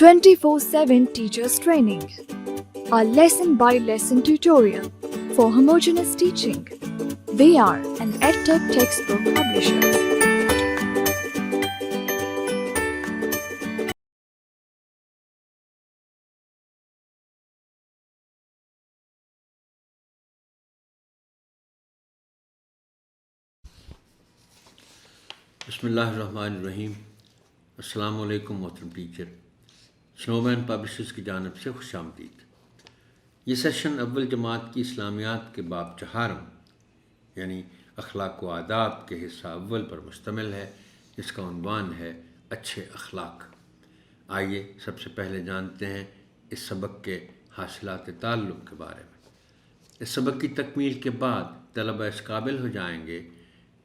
24/7 teachers training. A lesson by lesson tutorial for homogeneous teaching. We are an EdTech textbook publisher. بسم اللہ الرحمن الرحیم۔ السلام علیکم محترم ٹیچر، سنومین پبلشرز کی جانب سے خوش آمدید۔ یہ سیشن اول جماعت کی اسلامیات کے باب چہارم یعنی اخلاق و آداب کے حصہ اول پر مشتمل ہے، جس کا عنوان ہے اچھے اخلاق۔ آئیے سب سے پہلے جانتے ہیں اس سبق کے حاصلات تعلق کے بارے میں۔ اس سبق کی تکمیل کے بعد طلبہ اس قابل ہو جائیں گے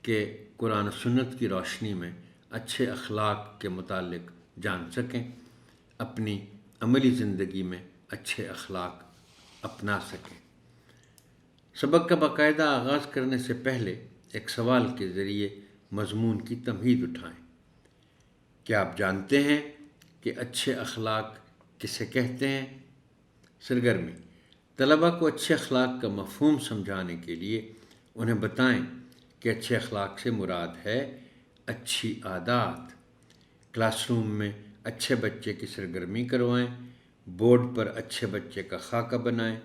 کہ قرآن و سنت کی روشنی میں اچھے اخلاق کے متعلق جان سکیں، اپنی عملی زندگی میں اچھے اخلاق اپنا سکیں۔ سبق کا باقاعدہ آغاز کرنے سے پہلے ایک سوال کے ذریعے مضمون کی تمہید اٹھائیں۔ کیا آپ جانتے ہیں کہ اچھے اخلاق کسے کہتے ہیں؟ سرگرمی: طلبہ کو اچھے اخلاق کا مفہوم سمجھانے کے لیے انہیں بتائیں کہ اچھے اخلاق سے مراد ہے اچھی عادات۔ کلاس روم میں اچھے بچے کی سرگرمی کروائیں، بورڈ پر اچھے بچے کا خاکہ بنائیں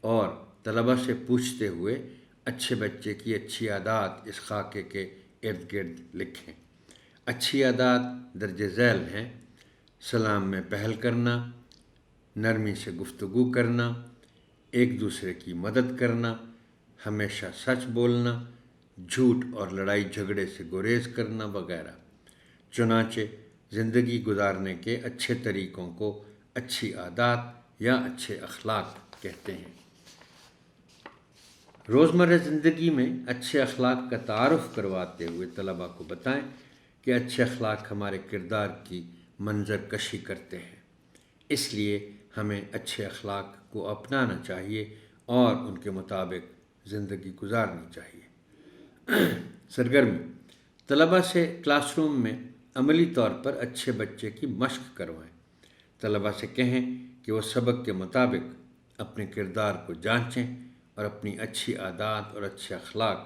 اور طلبہ سے پوچھتے ہوئے اچھے بچے کی اچھی عادات اس خاکے کے ارد گرد لکھیں۔ اچھی عادات درج ذیل ہیں: سلام میں پہل کرنا، نرمی سے گفتگو کرنا، ایک دوسرے کی مدد کرنا، ہمیشہ سچ بولنا، جھوٹ اور لڑائی جھگڑے سے گریز کرنا وغیرہ۔ چنانچہ زندگی گزارنے کے اچھے طریقوں کو اچھی عادات یا اچھے اخلاق کہتے ہیں۔ روزمرہ زندگی میں اچھے اخلاق کا تعارف کرواتے ہوئے طلباء کو بتائیں کہ اچھے اخلاق ہمارے کردار کی منظر کشی کرتے ہیں، اس لیے ہمیں اچھے اخلاق کو اپنانا چاہیے اور ان کے مطابق زندگی گزارنی چاہیے۔ سرگرمی: طلباء سے کلاس روم میں عملی طور پر اچھے بچے کی مشق کروائیں۔ طلباء سے کہیں کہ وہ سبق کے مطابق اپنے کردار کو جانچیں اور اپنی اچھی عادات اور اچھے اخلاق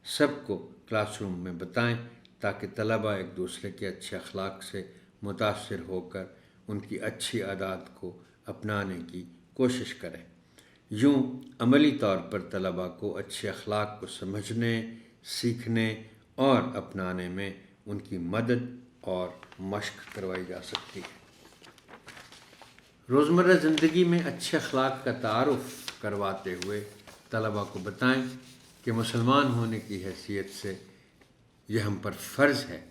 سب کو کلاس روم میں بتائیں تاکہ طلباء ایک دوسرے کے اچھے اخلاق سے متاثر ہو کر ان کی اچھی عادات کو اپنانے کی کوشش کریں۔ یوں عملی طور پر طلباء کو اچھے اخلاق کو سمجھنے، سیکھنے اور اپنانے میں ان کی مدد اور مشق کروائی جا سکتی ہے۔ روزمرہ زندگی میں اچھے اخلاق کا تعارف کرواتے ہوئے طلباء کو بتائیں کہ مسلمان ہونے کی حیثیت سے یہ ہم پر فرض ہے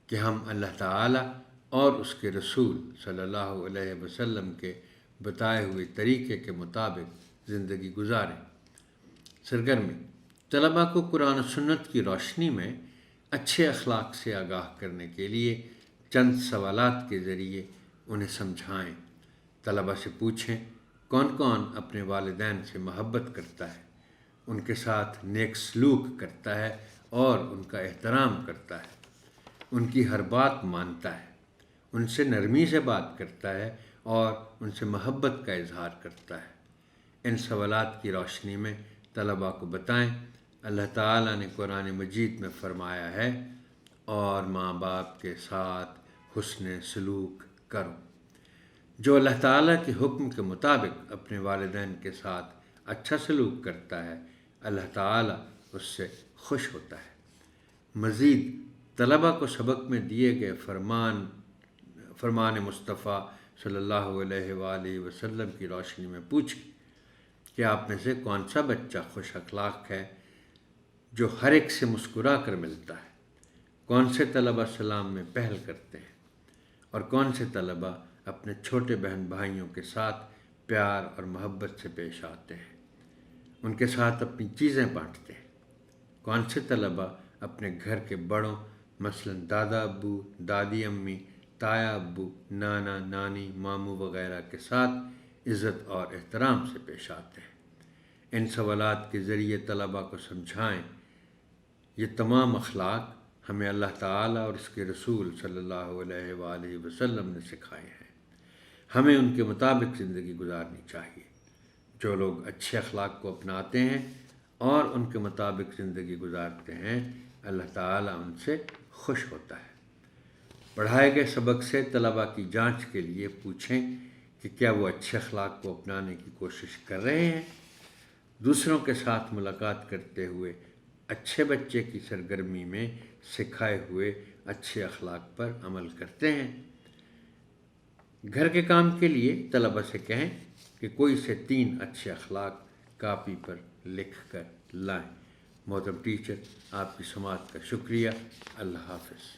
کہ ہم اللہ تعالیٰ اور اس کے رسول صلی اللہ علیہ وسلم کے بتائے ہوئے طریقے کے مطابق زندگی گزاریں۔ سرگرمی: طلباء کو قرآن و سنت کی روشنی میں اچھے اخلاق سے آگاہ کرنے کے لیے چند سوالات کے ذریعے انہیں سمجھائیں۔ طلباء سے پوچھیں کون کون اپنے والدین سے محبت کرتا ہے، ان کے ساتھ نیک سلوک کرتا ہے اور ان کا احترام کرتا ہے، ان کی ہر بات مانتا ہے، ان سے نرمی سے بات کرتا ہے اور ان سے محبت کا اظہار کرتا ہے۔ ان سوالات کی روشنی میں طلباء کو بتائیں اللہ تعالیٰ نے قرآن مجید میں فرمایا ہے اور ماں باپ کے ساتھ حسن سلوک کرو۔ جو اللہ تعالیٰ کے حکم کے مطابق اپنے والدین کے ساتھ اچھا سلوک کرتا ہے، اللہ تعالیٰ اس سے خوش ہوتا ہے۔ مزید طلباء کو سبق میں دیے گئے فرمان مصطفیٰ صلی اللہ علیہ وآلہ وسلم کی روشنی میں پوچھیں کہ آپ میں سے کون سا بچہ خوش اخلاق ہے جو ہر ایک سے مسکرا کر ملتا ہے، کون سے طلباء سلام میں پہل کرتے ہیں اور کون سے طلباء اپنے چھوٹے بہن بھائیوں کے ساتھ پیار اور محبت سے پیش آتے ہیں، ان کے ساتھ اپنی چیزیں بانٹتے ہیں، کون سے طلباء اپنے گھر کے بڑوں مثلا دادا ابو، دادی امی، تایا ابو، نانا نانی، ماموں وغیرہ کے ساتھ عزت اور احترام سے پیش آتے ہیں۔ ان سوالات کے ذریعے طلباء کو سمجھائیں یہ تمام اخلاق ہمیں اللہ تعالیٰ اور اس کے رسول صلی اللہ علیہ وآلہ وسلم نے سکھائے ہیں۔ ہمیں ان کے مطابق زندگی گزارنی چاہیے۔ جو لوگ اچھے اخلاق کو اپناتے ہیں اور ان کے مطابق زندگی گزارتے ہیں، اللہ تعالیٰ ان سے خوش ہوتا ہے۔ پڑھائے گئے سبق سے طلباء کی جانچ کے لیے پوچھیں کہ کیا وہ اچھے اخلاق کو اپنانے کی کوشش کر رہے ہیں، دوسروں کے ساتھ ملاقات کرتے ہوئے اچھے بچے کی سرگرمی میں سکھائے ہوئے اچھے اخلاق پر عمل کرتے ہیں۔ گھر کے کام کے لیے طلباء سے کہیں کہ کوئی سے 3 اچھے اخلاق کاپی پر لکھ کر لائیں۔ محترم ٹیچر، آپ کی سماعت کا شکریہ۔ اللہ حافظ۔